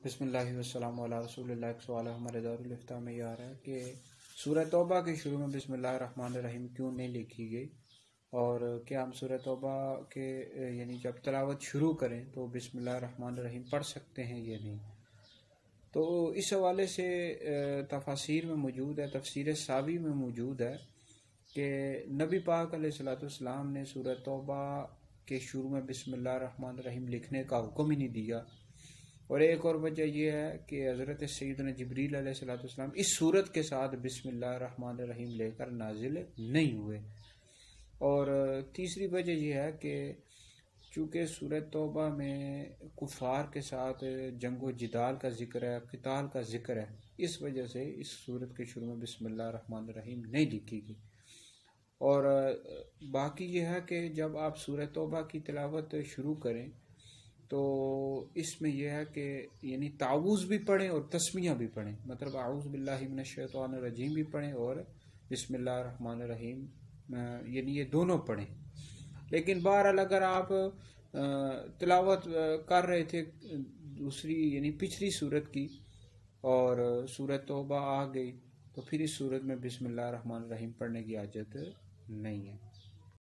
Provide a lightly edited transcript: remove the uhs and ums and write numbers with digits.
بسم اللہ والسلام علی رسول اللہ۔ ایک سوال ہمارے دارالفتاء میں یہ آ رہا ہے کہ سورہ توبہ کے شروع میں بسم اللہ الرحمن الرحیم کیوں نہیں لکھی گئی، اور کیا ہم سورہ توبہ کے جب تلاوت شروع کریں تو بسم اللہ الرحمن الرحیم پڑھ سکتے ہیں یا نہیں؟ تو اس حوالے سے تفاسیر میں موجود ہے، تفسیر ساوی میں موجود ہے کہ نبی پاک علیہ الصلوۃ والسلام نے سورہ توبہ کے شروع میں بسم اللہ الرحمن الرحیم لکھنے کا حکم ہی نہیں دیا، اور ایک اور وجہ یہ ہے کہ حضرت سیدنا جبریل علیہ الصلوۃ والسلام اس صورت کے ساتھ بسم اللہ الرحمن الرحیم لے کر نازل نہیں ہوئے، اور تیسری وجہ یہ ہے کہ چونکہ سورہ توبہ میں کفار کے ساتھ جنگ و جدال کا ذکر ہے، قتال کا ذکر ہے، اس وجہ سے اس سورت کے شروع میں بسم اللہ الرحمن الرحیم نہیں لکھی گئی۔ اور باقی یہ ہے کہ جب آپ سورہ توبہ کی تلاوت شروع کریں تو اس میں یہ ہے کہ تعوذ بھی پڑھیں اور تسمیہ بھی پڑھیں، مطلب اعوذ باللہ من الشیطان الرجیم بھی پڑھیں اور بسم اللہ الرحمن الرحیم یہ دونوں پڑھیں۔ لیکن بہرحال اگر آپ تلاوت کر رہے تھے دوسری پچھلی سورت کی اور سورۃ توبہ آ گئی تو پھر اس سورت میں بسم اللہ الرحمن الرحیم پڑھنے کی حاجت نہیں ہے۔